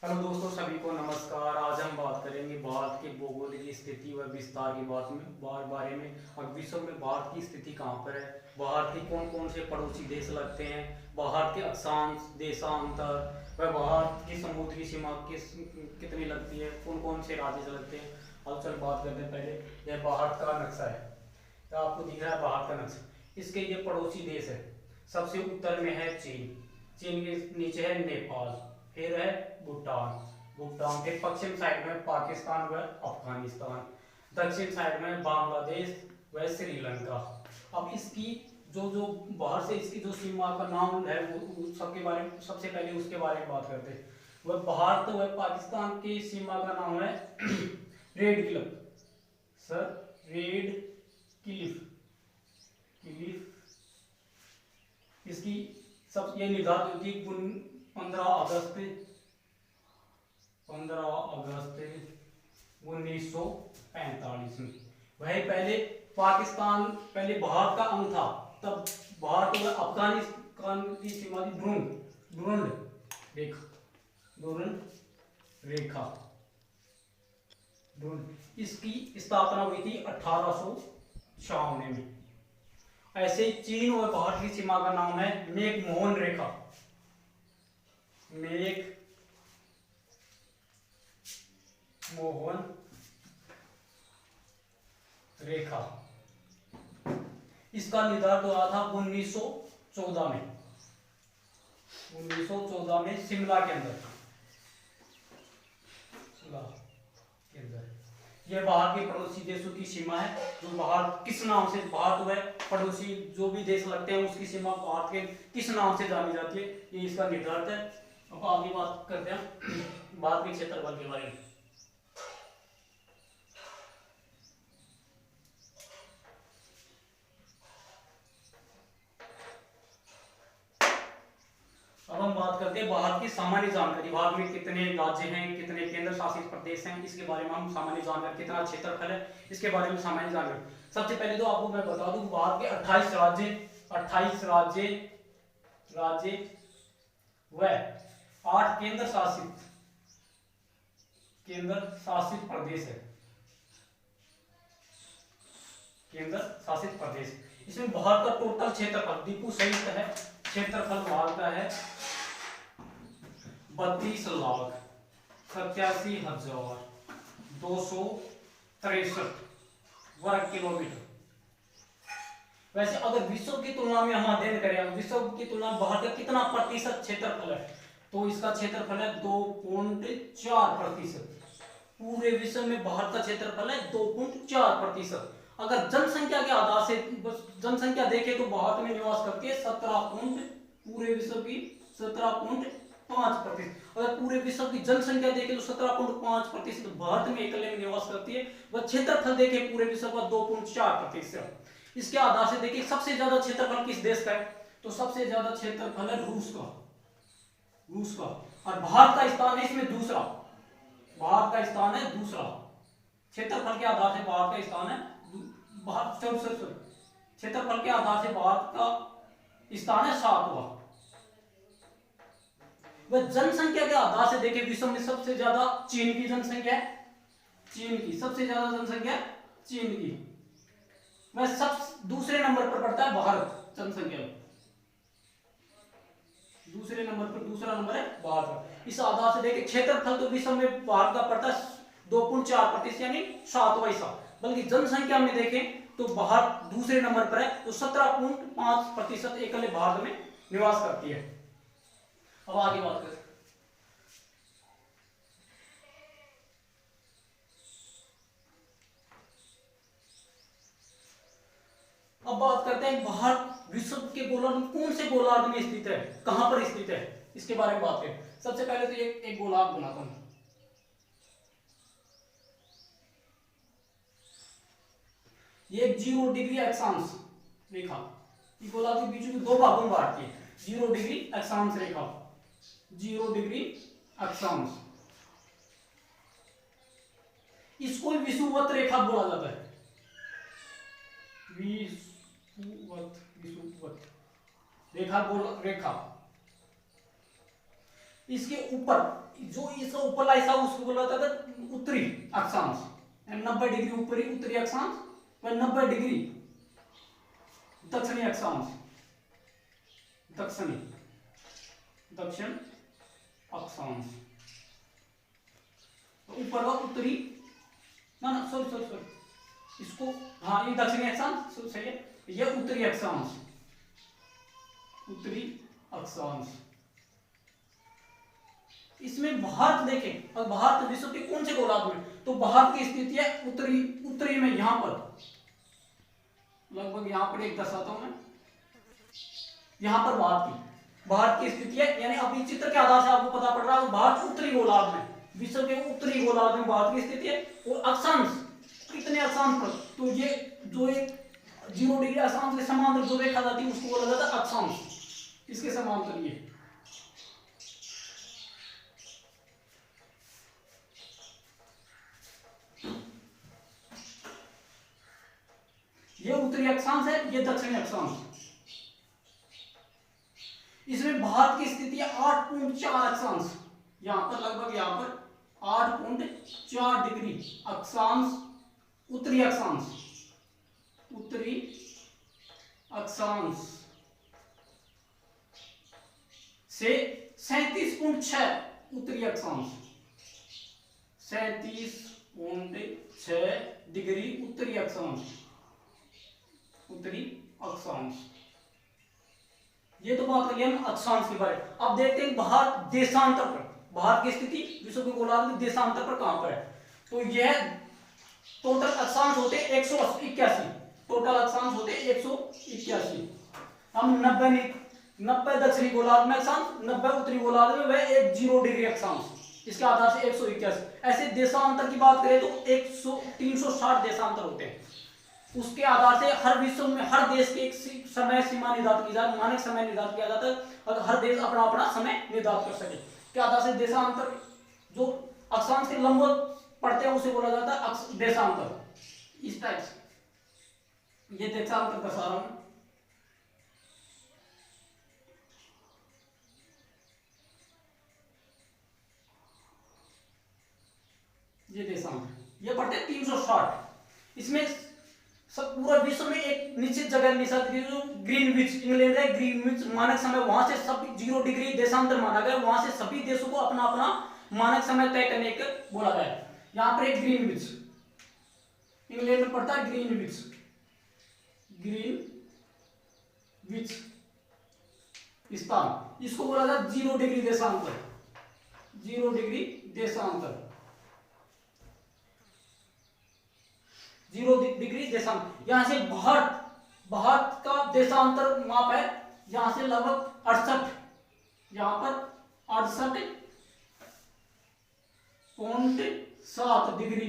Hello दोस्तों, सभी को नमस्कार। आज हम बात करेंगे भारत के भौगोलिक स्थिति व विस्तार के बारे में। अब विश्व में भारत की स्थिति कहाँ पर है, भारत के कौन कौन से पड़ोसी देश लगते हैं, भारत के अक्षांश, देशांतर व भारत की समुद्री सीमा कितनी लगती है, कौन कौन से राज्य लगते हैं। अब चल बात करते हैं। पहले यह भारत का नक्शा है, तो आपको दिख रहा है भारत का नक्शा। इसके ये पड़ोसी देश है। सबसे उत्तर में है चीन, चीन के नीचे है नेपाल, फिर है भूटान, भूटान के पश्चिम साइड में पाकिस्तान व अफगानिस्तान, दक्षिण साइड में बांग्लादेश व श्रीलंका। अब इसकी जो जो बाहर से इसकी जो सीमा का नाम है वो सबके बारे में, सबसे पहले उसके बारे में बात करते हैं। वह भारत व पाकिस्तान की सीमा का नाम है red Cliff, sir, red Cliff, Cliff. इसकी सब ये निर्धारित होती है 15 अगस्त 1945 में। वही पहले पाकिस्तान, पहले भारत का अंग था, तब भारत और अफगानिस्तान की सीमा थी डुरंड रेखा, डुरंड रेखा, डुरंड। इसकी स्थापना हुई थी 1856 में। ऐसे चीन और भारत की सीमा का नाम है मैकमोहन रेखा, मैक मोहन रेखा। इसका निर्धारण हुआ था 1914 में, 1914 में शिमला के अंदर, शिमला के अंदर। यह बाहर के पड़ोसी देशों की सीमा है। जो बाहर किस नाम से, भारत व पड़ोसी जो भी देश लगते हैं उसकी सीमा भारत के किस नाम से जानी जाती है, ये इसका निर्धारित है। अब आगे बात करते हैं भारत के क्षेत्रफल के बारे में। अब हम बात करते हैं भारत की सामान्य जानकारी। भारत में कितने राज्य हैं, कितने केंद्र शासित प्रदेश हैं, इसके बारे में हम सामान्य जानकारी, कितना क्षेत्रफल है, इसके बारे में सामान्य जानकारी। सबसे पहले तो आपको मैं बता दूं, भारत के 28 राज्य व 8 केंद्र शासित प्रदेश है, केंद्र शासित प्रदेश। इसमें भारत का टोटल क्षेत्रफल दीपू सहित है, क्षेत्रफल भारत का है 32,87,263 वर्ग किलोमीटर। वैसे अगर विश्व की तुलना में हम अध्ययन करें, विश्व की तुलना में भारत का कितना प्रतिशत क्षेत्रफल है, तो इसका क्षेत्रफल है 2.4%। पूरे विश्व में भारत का क्षेत्रफल है 2.4%। अगर जनसंख्या के आधार से जनसंख्या देखें तो भारत में निवास करती है 17 पूरे विश्व की 17.5%। अगर पूरे विश्व की जनसंख्या देखें तो 17.5% भारत में अकेले में निवास करती है। वह क्षेत्रफल देखें पूरे विश्व का 2.4%। इसके आधार से देखिए सबसे ज्यादा क्षेत्रफल किस देश का है, तो सबसे ज्यादा क्षेत्रफल है रूस का, रूस का। और भारत का स्थान है इसमें दूसरा, भारत का स्थान है दूसरा क्षेत्रफल के आधार से। भारत का स्थान है क्षेत्रफल के आधार से भारत का स्थान है 7वां। वह जनसंख्या के आधार से देखें विश्व में सबसे ज्यादा चीन की जनसंख्या है, चीन की सबसे ज्यादा जनसंख्या चीन की। वह सब दूसरे नंबर पर पड़ता है भारत जनसंख्या में, दूसरे नंबर पर, दूसरा नंबर है भारत। इस आधार से देखिए क्षेत्रफल तो विश्व में भारत का पड़ता है 2.4% यानी 7वां हिस्सा, बल्कि जनसंख्या में देखें तो भारत दूसरे नंबर पर है, तो 17.5% एकल भारत में निवास करती है। अब आगे बात करें। अब बात करते हैं भारत विश्व के गोलार्ध में कौन से गोलार्ध में स्थित है, कहां पर स्थित है, इसके बारे में बात करें। सबसे पहले तो एक गोलार्ध बनाता हूं। ये 0 डिग्री अक्षांश रेखा, ये गोलार्ध के बीच में दो भागों में बांटती है। 0 डिग्री अक्षांश रेखा, 0 डिग्री अक्षांश, इसको विषुवत रेखा बोला जाता है, विषुवत रेखा, रेखा। इसके ऊपर जो इसका ऊपर हिस्सा उसको बोला जाता है उत्तरी अक्षांश, 90 डिग्री ऊपरी उत्तरी अक्षांश व 90 डिग्री दक्षिणी अक्षांश, दक्षिण अक्षांश। तो ऊपर का उत्तरी, ना ना सॉरी सॉरी सॉरी, इसको हाँ ये दक्षिणी अक्षांश सही है, ये उत्तरी अक्षांश, उत्तरी अक्षांश। इसमें भारत देखें, और भारत विश्व के कौन से गोलार्ध में, तो भारत की स्थिति है उत्तरी में, यहां पर लगभग यहां पर एक दर्शाता हूं मैं, यहां पर भारत की स्थिति है। यानी अभी चित्र के आधार से आपको पता पड़ रहा है भारत उत्तरी गोलार्ध में, विश्व के उत्तरी गोलार्ध में भारत की स्थिति है। और अक्षांश कितने अक्षांश पर, तो ये जो एक 0 डिग्री अक्षांश के समांतर जो रेखा जाती है उसको बोला जाता है अक्षांश, इसके समांतर ये उत्तरी अक्षांश है, ये दक्षिणी अक्षांश। इसमें भारत की स्थिति है 8.4 अक्षांश, यहां पर लगभग यहां पर 8.4 डिग्री अक्षांश, उत्तरी अक्षांश, उत्तरी अक्षांश से 37.6 उत्तरी अक्षांश, 37.6 डिग्री उत्तरी अक्षांश, उत्तरी अक्षांश। ये तो बात करिए हम अक्षांश के बारे में। अब देखते हैं भारत देशांतर पर, भारत की स्थिति विश्व के गोलार्ध में देशांतर पर कहां पर है। तो यह टोटल अक्षांश होते 181, टोटल अक्षांश होते 181। हम 90 दक्षिणी गोलार्ध में अक्षांश, 90 उत्तरी गोलार्ध में वह एक 0 डिग्री अक्षांश, इसके आधार से 181। ऐसे देशांतर की बात करें तो 360 देशांतर होते हैं। उसके आधार से हर विश्व में हर देश की एक समय सीमा निर्धारित की जाती है, मानक समय निर्धारित किया जाता है, और हर देश अपना अपना समय निर्धारित कर सके। के आधार से देशांतर जो अक्षांश के लंबवत पड़ते हैं उसे बोला जाता है देशांतर। इस टाइप से ये देशांतर दर्शा रहा हूं। ये देशांतर ये पड़ते 360। इसमें सब पूरा विश्व में एक निश्चित जगह निश्चित जो ग्रीनविच इंग्लैंड है, ग्रीनविच मानक समय, वहां से सब 0 डिग्री देशांतर माना गया, वहां से सभी देशों को अपना अपना मानक समय तय करने के बोला गया। यहां पर एक ग्रीनविच इंग्लैंड में पड़ता है, ग्रीनविच स्थान, इसको बोला जाता है 0 डिग्री देशांतर, 0 डिग्री देशांतर, 0 डिग्री देशांतर। यहां से भारत का देशांतर माप है, यहां से लगभग 68, यहां पर 68.7 डिग्री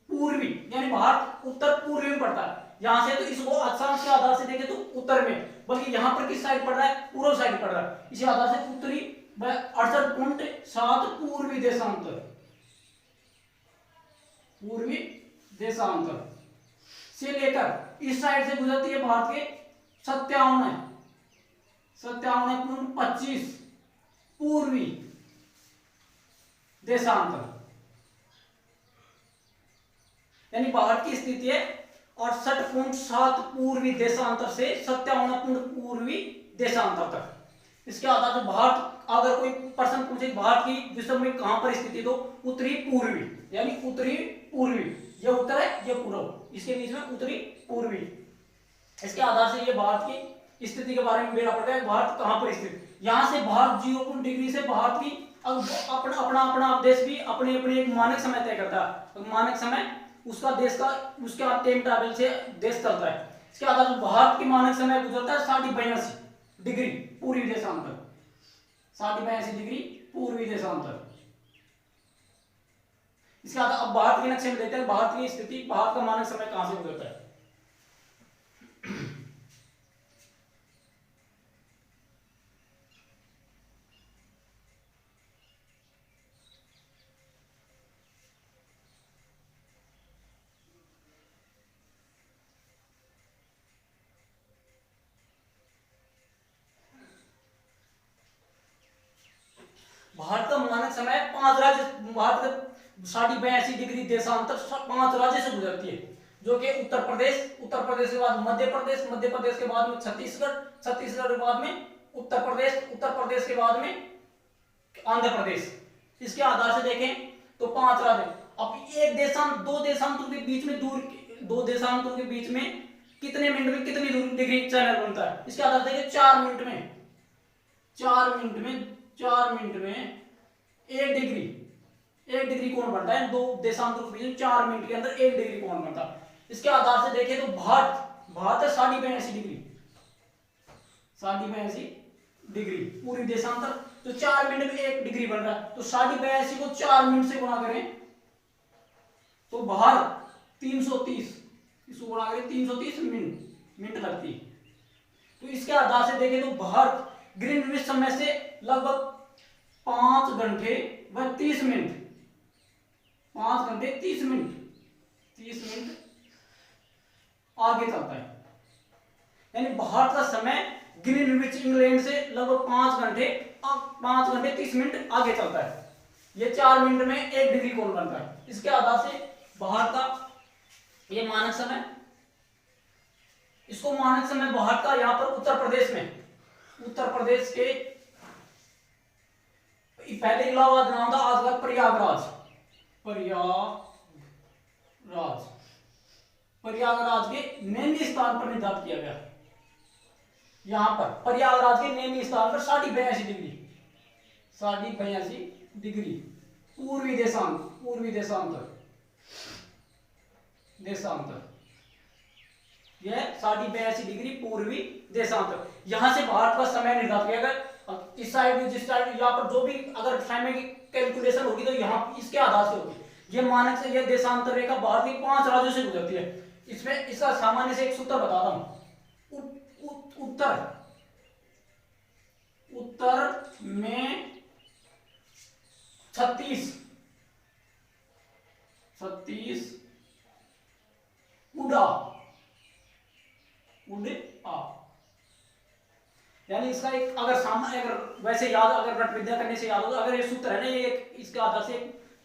पूर्वी, यानी भारत उत्तर पूर्वी में पड़ता है। यहां से तो इसको अक्षांश के आधार से देखें तो उत्तर में, बल्कि यहां पर किस साइड पड़ रहा है, पूर्व साइड पड़ रहा है, इसी आधार से उत्तरी 68.7 पूर्वी देशांतर, पूर्वी देशांतर से लेकर इस साइड से गुजरती है भारत के 57.25 पूर्वी देशांतर, यानी भारत की स्थिति है 68.7 पूर्वी देशांतर से 57 पूर्वी देशांतर तक। इसके आधार पर भारत, अगर कोई प्रश्न पूछे भारत की विश्व में कहां पर स्थिति, तो उत्तरी पूर्वी, यानी उत्तरी पूर्वी, ये उत्तर है ये पूर्व, इसके बीच में उत्तरी पूर्वी। इसके आधार से ये भारत की स्थिति के बारे में मेरा पता है, भारत कहां पर स्थित। यहां से भारत 0 डिग्री से भारत की अपना देश भी अपने अपने एक मानक समय तय करता है, मानक समय उसका देश का उसके टाइम ट्रैवल से देश चलता है। इसके आधार पर भारत की मानक समय गुजरता है 82 डिग्री पूर्वी देशांतर, 82 डिग्री पूर्वी देशांतर। इसके आधार अब भारत के नक्शे में देखते हैं भारत की स्थिति, भारत का मानक समय कहां से गुजरता है। भारत का मानक समय 5 राज्य, भारत का 82.82 डिग्री देशांतर 5 राज्य से गुजरती है, जो कि उत्तर प्रदेश के बाद मध्य प्रदेश के बाद में छत्तीसगढ़ के बाद में उत्तर प्रदेश के बाद में आंध्र प्रदेश। इसके आधार से देखें तो 5 राज्य। अब एक देशांत दो देशांतों के बीच में कितने मिनट में कितनी डिग्री चैनल बनता है, इसके आधार से देखिए 4 मिनट में 1 डिग्री कोण बनता है। दो देशांतों के बीच में 4 मिनट के अंदर 1 डिग्री कोण बनता है। इसके आधार से देखें तो भारत है 82.82 डिग्री पूरी देशांतर, तो 4 मिनट में 1 डिग्री बन रहा है, तो 82.82 को 4 मिनट से गुणा करें तो भारत 330, इसको गुणा करें 330 मिनट लगती है। तो इसके आधार से देखें तो भारत ग्रीनविच समय से लगभग 5 घंटे व 30 मिनट 5 घंटे 30 मिनट आगे चलता है। यानी भारत का समय ग्रीनविच इंग्लैंड से लगभग 5 घंटे 30 मिनट आगे चलता है। ये 4 मिनट में 1 डिग्री कोण बनता है। इसके आधार से भारत का ये मानक समय, इसको मानक समय भारत का यहां पर उत्तर प्रदेश के पहले इलाहाबाद नाम था, आज का प्रयागराज के नैनी स्थान पर निर्धारित किया गया। यहां पर प्रयागराज के नैनी स्थान पर 82.82 डिग्री पूर्वी देशांतर यह 82.82 डिग्री पूर्वी देशांतर। यहां से भारत का समय निर्धारित किया गया। इस साइड जिस साइड यहाँ पर जो भी अगर समय की कैलकुलेशन होगी तो यहाँ इसके आधार से होगी। ये मानक से यह देशांतर रेखा भारत के 5 राज्यों से गुजरती है। इसमें इसका सामान्य से एक सूत्र बताता हूं। उत्तर में 36 यानी इसका एक अगर वैसे याद, अगर रट विद्या करने से याद होगा, अगर ये सूत्र है ना, ये इसके आधार से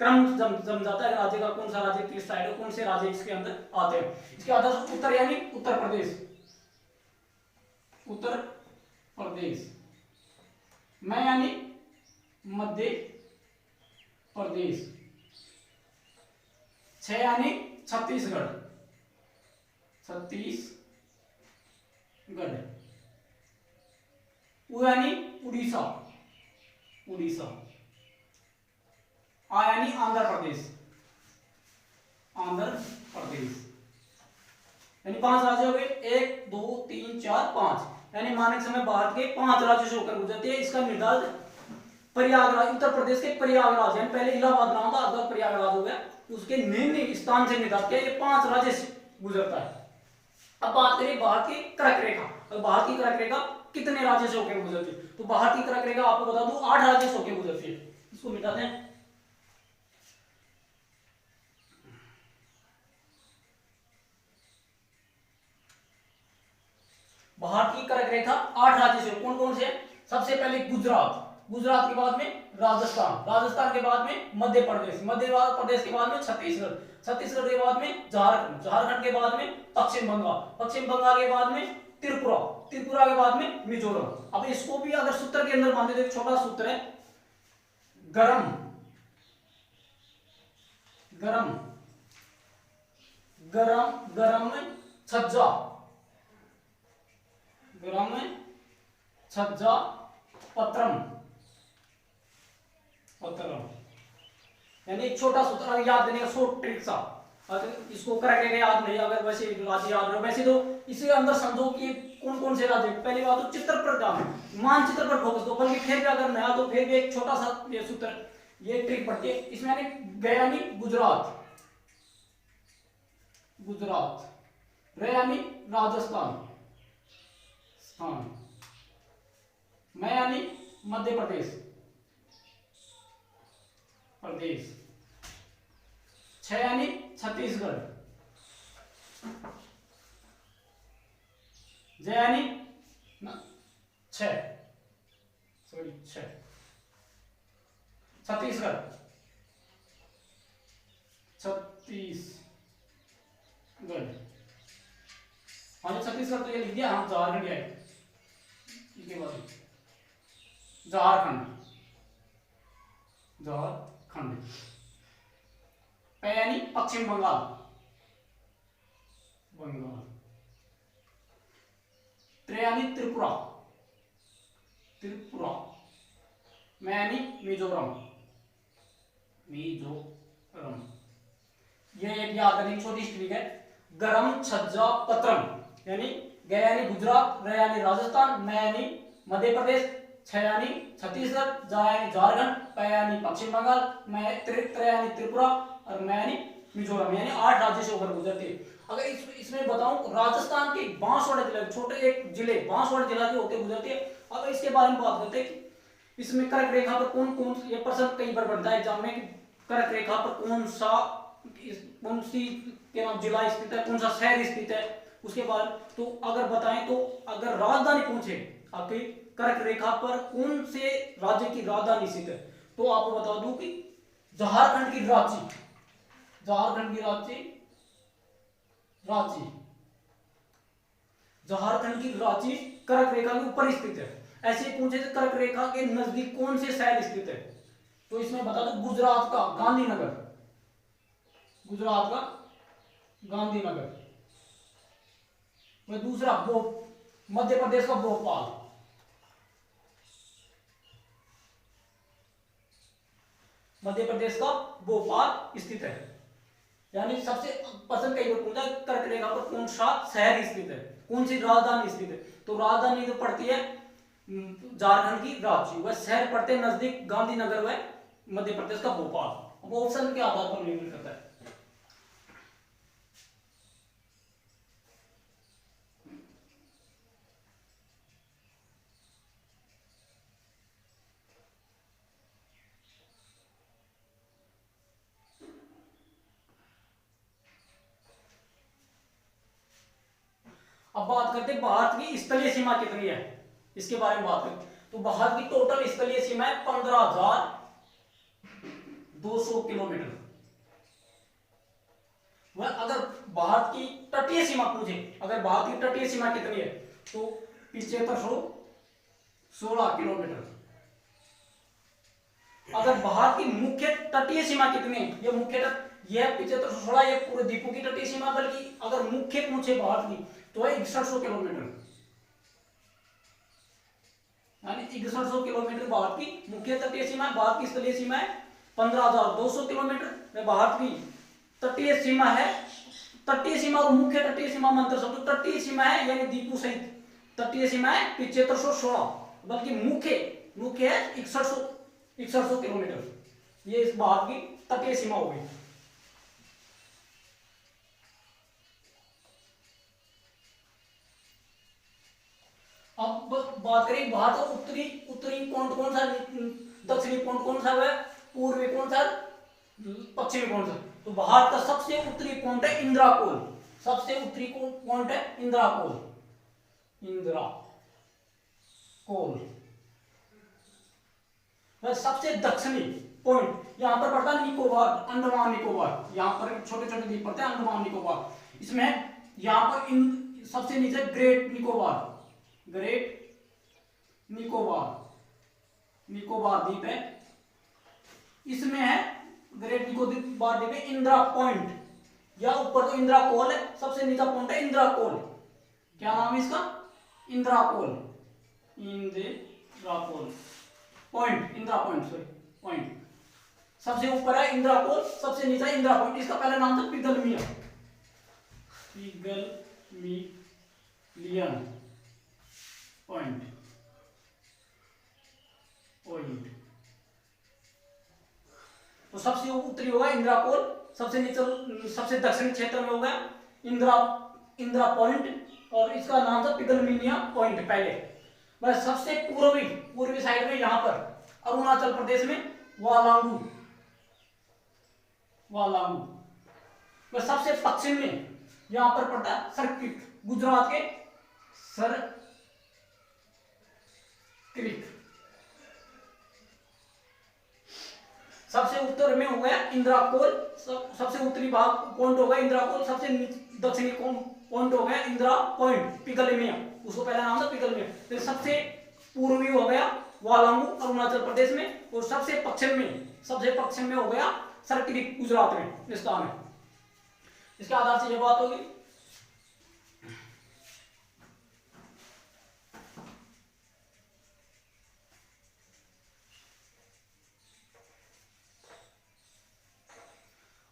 क्रम जम जाता है राज्य का, कौन सा राज्य किस साइड है, कौन से राज्य इसके अंदर आते हैं। इसके आधार से उत्तर यानी उत्तर प्रदेश, मैं यानी मध्य प्रदेश, 6 यानी छत्तीसगढ़, उ यानी उड़ीसा, आ यानी आंध्र प्रदेश, यानी 5 राज्य हो गए। 1 2 3 4 5, यानी मानक समय भारत के 5 राज्यों से होकर गुजरते हैं। इसका निर्धारण प्रयागराज, उत्तर प्रदेश के प्रयागराज, यानी पहले इलाहाबाद नाम था, अब प्रयागराज हो गया, उसके नैनी स्थान से निर्धारित किया। ये 5 राज्य से गुजरता है। अब बात करें भारत की कर्क रेखा। तो भारत की कर्क रेखा कितने राज्य से होकर गुजरती है, तो भारत की कर्क रेखा आपको बता दूं 8 राज्य से होकर गुजरती है। इसको मिटाते हैं। भारत की कर्क रेखा 8 राज्य से, कौन कौन से? सबसे पहले गुजरात के बाद में राजस्थान के बाद में मध्य प्रदेश के बाद में छत्तीसगढ़ के बाद में झारखंड के बाद में पश्चिम बंगाल के बाद में त्रिपुरा के बाद में मिजोरम। अब इसको भी अगर सूत्र के अंदर मानते, एक छोटा सूत्र है, गरम छज्जा पत्रम, यानी एक छोटा सूत्र याद करने का शॉर्ट ट्रिक सा। अगर इसको करके याद नहीं, अगर वैसे राज्य याद रहे, वैसे तो इसके अंदर समझो कि कौन कौन से राज्य। पहली बात तो चित्र पर ध्यान, मानचित्र पर फोकस दो, बल्कि फिर भी अगर नया तो फिर भी एक छोटा सा ये सूत्र, ये ट्रिक पढ़ती है। इसमें यानी गया यानी गुजरात, रे यानी राजस्थान, मैं यानी मध्य प्रदेश, 6 यानी छत्तीसगढ़, जय यानी 6, छत्तीसगढ़, छत्तीसगढ़, हाँ जी छत्तीसगढ़ तो ये लिख दिया, हम झारखंड आए, इसके बाद झारखंड, झारखंड। प यानी पश्चिम बंगाल, बंगाल। त्रे यानी त्रिपुरा, त्रिपुरा। म यानी मिजोरम, मिजोरम। ये एक याद करने की छोटी ट्रिक है। गरम छज्जा पत्रम यानी ग यानी गुजरात, र यानी राजस्थान, म यानी मध्य प्रदेश, छ यानी छत्तीसगढ़, जा यानी झारखंड, प यानी पश्चिम बंगाल, त्रे यानी त्रिपुरा और म यानी मिजोरम, यानी 8 राज्यों से होकर गुजरती है। अगर इसमें बताऊं राजस्थान के बांसवाड़ा जिले, छोटे एक जिले बांसवाड़ा जिला के होते गुजरती है। अब इसके बारे में बात करते हैं कि इसमें कर्क रेखा पर कौन कौन, ये प्रश्न कई बार बनता है एग्जाम में कि कर्क रेखा पर कौन सी के नाम जिला स्थित है, कौन सा शहर स्थित है, उसके बाद तो अगर बताएं तो अगर राजधानी पूछे आपके कर्क रेखा पर कौन से राज्य की राजधानी स्थित है, तो आपको बता दूं कि झारखंड की रांची, झारखंड की रांची, रांची, झारखंड की रांची कर्क रेखा के ऊपर स्थित है। ऐसे पूछे तो कर्क रेखा के नजदीक कौन से शहर स्थित है, तो इसमें बता दो गुजरात का गांधीनगर, गुजरात का गांधीनगर। दूसरा मध्य प्रदेश का भोपाल, मध्य प्रदेश का भोपाल स्थित है। यानी सबसे पसंद कई बार पूछा कर्क रेखा पर कौन सा शहर स्थित है, कौन सी राजधानी स्थित है, तो राजधानी जो पड़ती है झारखंड की रांची, वह शहर पड़ते हैं नजदीक गांधीनगर, वह मध्य प्रदेश का भोपाल। अब ऑप्शन के आधार पर निर्भर करता है। अब बात करते हैं भारत की स्थलीय सीमा कितनी है, इसके बारे में बात करें तो भारत की टोटल स्थलीय सीमा है 15,200 किलोमीटर। वह अगर भारत की तटीय सीमा पूछे, अगर भारत की तटीय सीमा कितनी है तो 7516 किलोमीटर। अगर भारत की मुख्य तटीय सीमा कितनी है, यह मुख्य यह 7516 ये पूरे द्वीपों की तटीय सीमा, बल्कि अगर मुख्य पूछे भारत की तो है 6100 किलोमीटर, यानी 6100 किलोमीटर भारत की मुख्य तटीय सीमा है। भारत की स्थलीय सीमा है 15,200 किलोमीटर। भारत की तटीय सीमा है, तटीय सीमा और मुख्य तटीय सीमा में अंतर समझो। तटीय सीमा है यानी द्वीपों सहित तटीय सीमा है 7516, बल्कि मुख्य है 6100 किलोमीटर। ये इस भारत की तटीय सीमा हो गई। अब बात करें भारत का उत्तरी पॉइंट कौन सा, दक्षिणी पॉइंट कौन सा है, पूर्वी कौन सा, पश्चिमी कौन सा। तो भारत का सबसे उत्तरी पॉइंट है इंदिराकोल, सबसे उत्तरी पॉइंट है इंदिराकोल, इंदिराकोल। सबसे दक्षिणी पॉइंट यहां पर पड़ता है निकोबार, अंडमान निकोबार। यहां पर छोटे छोटे द्वीप पड़ते हैं अंडमान निकोबार। इसमें यहां पर सबसे नीचे ग्रेट निकोबार, ग्रेट निकोबार द्वीप है। इसमें है ग्रेट निकोबार द्वीप है इंदिरा पॉइंट, या ऊपर तो इंदिरा कोल है, सबसे नीचा पॉइंट है इंदिरा कोल। क्या नाम है इसका, Indira col, Indira col point, Indira point sorry point. सबसे ऊपर है इंदिरा कोल, सबसे नीचा इंदिरा पॉइंट। इसका पहला नाम था पिगलमिया, पिगलमिलियन पॉइंट, तो सबसे उत्तरी होगा इंदिरा कोल, सबसे नीचे सबसे दक्षिणी क्षेत्र में होगा इंदिरा पॉइंट, और इसका नाम था पिगलमिलिया पॉइंट पहले। बस सबसे पूर्वी साइड में यहां पर अरुणाचल प्रदेश में वालांगू, बस सबसे पश्चिम में यहां पर पड़ता है सर्किट, गुजरात के सर्किट। उत्तर में हो गया इंद्राकोल, सबसे उत्तरी भाग पॉइंट हो गया इंद्राकोल, सबसे दक्षिणी पॉइंट हो गया इंदिरा पॉइंट पिगलमिया, उसको पहला नाम था पिगलमिया। फिर सबसे पूर्वी हो गया वालांगू अरुणाचल प्रदेश में, और सबसे पश्चिम में हो गया सरक्रिक गुजरात में स्थान है। इसके आधार से ये बात होगी।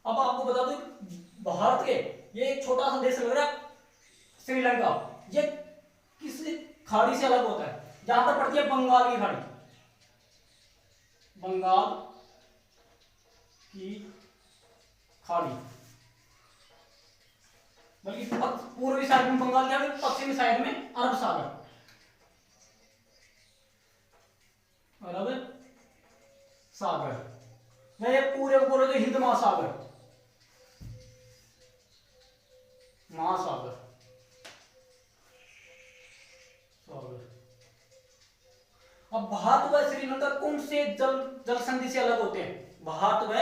अब आपको बता दूं भारत के ये एक छोटा सा देश लग रहा है श्रीलंका, ये किस खाड़ी से अलग होता है? जहां पर पड़ती है बंगाल की खाड़ी, बंगाल की खाड़ी, बल्कि पूर्वी साइड में बंगाल की खाड़ी, पश्चिमी साइड में अरब सागर, अरब सागर, मैं पूरे जो हिंद महासागर, सागर। अब भारत व श्रीलंका कौन से जल संधि से अलग होते हैं? भारत व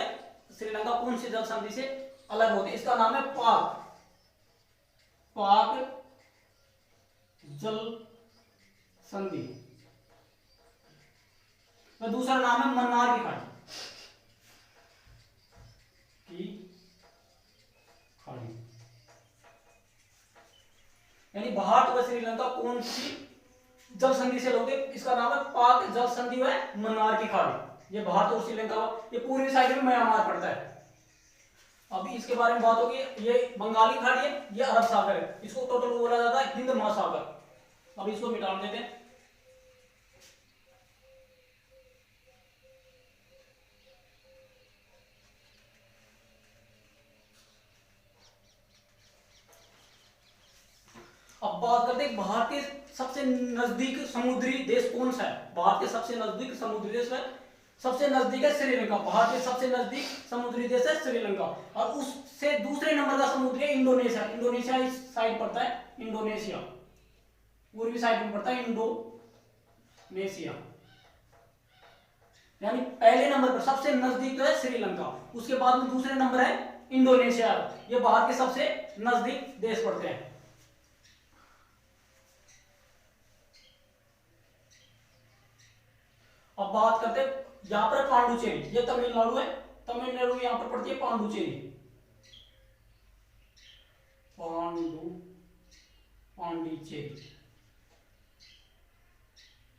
श्रीलंका कौन से जल संधि से अलग होते हैं? इसका नाम है पाक जल संधि, व दूसरा नाम है मन्नार की खाड़ी। यानी भारत व श्रीलंका कौन सी जल संधि से लोगे? इसका नाम है पाक जल संधि व मन्नार की खाड़ी। ये भारत और श्रीलंका, ये पूर्वी साइड में म्यांमार पड़ता है। अभी इसके बारे में बात होगी। ये बंगाली खाड़ी है, ये अरब सागर है, इसको टोटल बोला जाता है हिंद महासागर। अभी इसको मिटा देते हैं। अब बात करते हैं भारत के सबसे नजदीक समुद्री देश कौन सा है? भारत के सबसे नजदीक समुद्री देश है, सबसे नजदीक है श्रीलंका। भारत के सबसे नजदीक समुद्री देश है श्रीलंका, और उससे दूसरे नंबर का समुद्र है इंडोनेशिया। इंडोनेशिया इस साइड पड़ता है, इंडोनेशिया पूर्वी साइड में पड़ता है इंडोनेशिया। यानी पहले नंबर पर सबसे नजदीक तो है श्रीलंका, उसके बाद में दूसरे नंबर है इंडोनेशिया। ये भारत के सबसे नजदीक देश पड़ते हैं। अब बात करते हैं यहां पर पांडुचेरी, ये तमिलनाडु है, तमिलनाडु में यहां पर पड़ती है पांडुचेरी,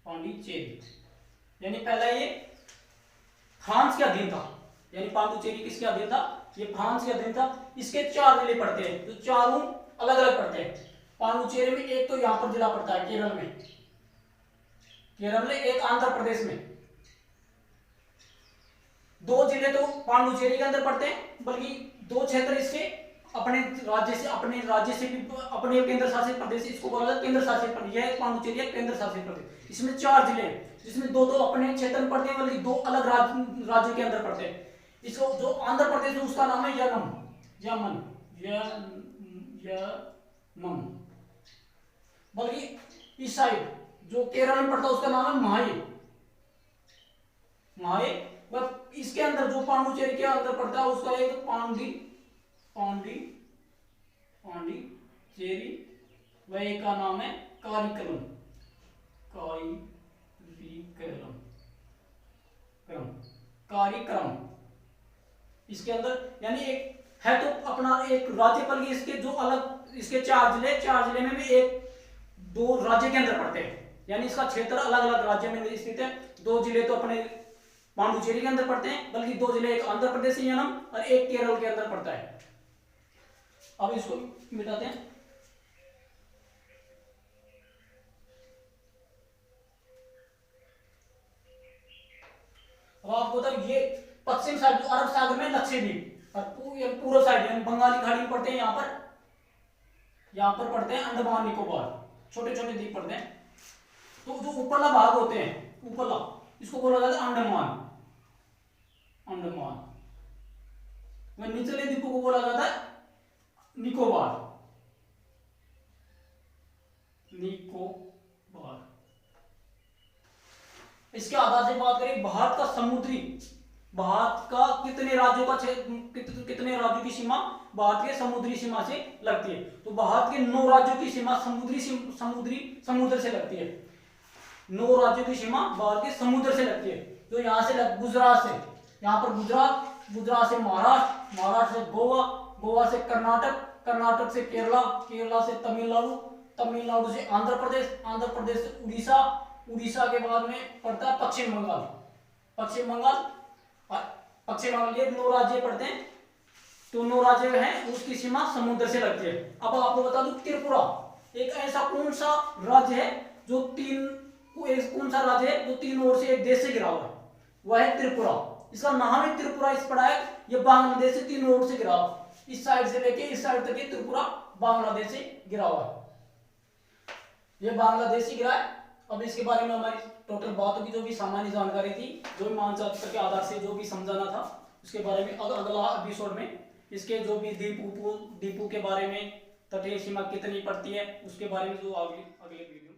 पांडिचेरी। यानी पहला ये फ्रांस के अधीन था, यानी पांडुचेरी किसके अधीन था? ये फ्रांस के अधीन था। इसके 4 जिले पड़ते हैं, तो चारों अलग अलग पड़ते हैं। पांडुचेरी में एक तो यहां पर जिला पड़ता है केरल में, एक आंध्र प्रदेश में। 2 जिले तो पांडुचेरी के अंदर पड़ते हैं, बल्कि 2 क्षेत्र इसके अपने राज्य से भी, अपने केंद्र शासित प्रदेश, इसको बोला जाता है केंद्र शासित प्रदेश। यह पांडुचेरी है केंद्र शासित प्रदेश। इसमें 4 जिले हैं, जिसमें 2 तो अपने क्षेत्र में पड़ते हैं, बल्कि 2 अलग राज्यों के अंदर पड़ते हैं। इसको जो आंध्र प्रदेश है उसका नाम है यमन, बल्कि इस साइड जो केरल में पड़ता है उसका नाम है माहे। इसके अंदर जो पांडुचेरी के अंदर पड़ता है उसका एक पांडिचेरी, वह एक का नाम है कारिकलम। इसके अंदर यानी एक है तो अपना एक राज्य, बल्कि इसके जो अलग, इसके 4 जिले में भी 2 राज्य के अंदर पड़ते हैं। यानी इसका क्षेत्र अलग अलग राज्य में स्थित है। 2 जिले तो अपने पांडुचेरी के अंदर पड़ते हैं, बल्कि 2 जिले, एक आंध्र प्रदेश यनम और एक केरल के अंदर पड़ता है। अब इसको मिटाते हैं। अब आपको बता, ये पश्चिम साइड जो अरब सागर में लक्षद्वीप, और पूर्व साइड बंगाली खाड़ी में पड़ते हैं। यहाँ पर पड़ते हैं अंडमान निकोबार, छोटे छोटे द्वीप पड़ते हैं। तो जो ऊपरला भाग होते हैं, ऊपरला, इसको बोला जाता है अंडमान। वह निचले द्वीपों को बोला जाता है निकोबार। इसके आधार से बात करें भारत भारत का कितने राज्यों का कितने राज्यों की सीमा भारत के समुद्री सीमा से लगती है? तो भारत के 9 राज्यों की सीमा समुद्र से लगती है। 9 राज्यों की सीमा भारत के समुद्र से लगती है। तो यहाँ से गुजरात से, यहाँ पर गुजरात से महाराष्ट्र से गोवा से कर्नाटक से केरला से तमिलनाडु से आंध्र प्रदेश से उड़ीसा के बाद में पड़ता है पश्चिम बंगाल ये 9 राज्य पड़ते हैं। तो 9 राज्य हैं उसकी सीमा समुद्र से लगती है। अब आपको बता दूं त्रिपुरा एक ऐसा कौन सा राज्य है जो तीन ओर से एक देश से घिरा हुआ है, वह है त्रिपुरा। इसका नाम है त्रिपुरा इस पड़ा है, ये बांग्लादेश से 3 ओर से घिरा हुआ, इस साइड से लेके इस साइड तक ये त्रिपुरा बांग्लादेश से घिरा हुआ है, ये बांग्लादेश से घिरा है। अब इसके बारे में हमारी टोटल बातों की जो भी सामान्य जानकारी थी, जो भी मानचित्र के आधार से जो भी समझाना था, उसके बारे में अगला एपिसोड में इसके जो भी द्वीपों के बारे में, तटीय सीमा कितनी पड़ती है, उसके बारे में जो अगले वीडियो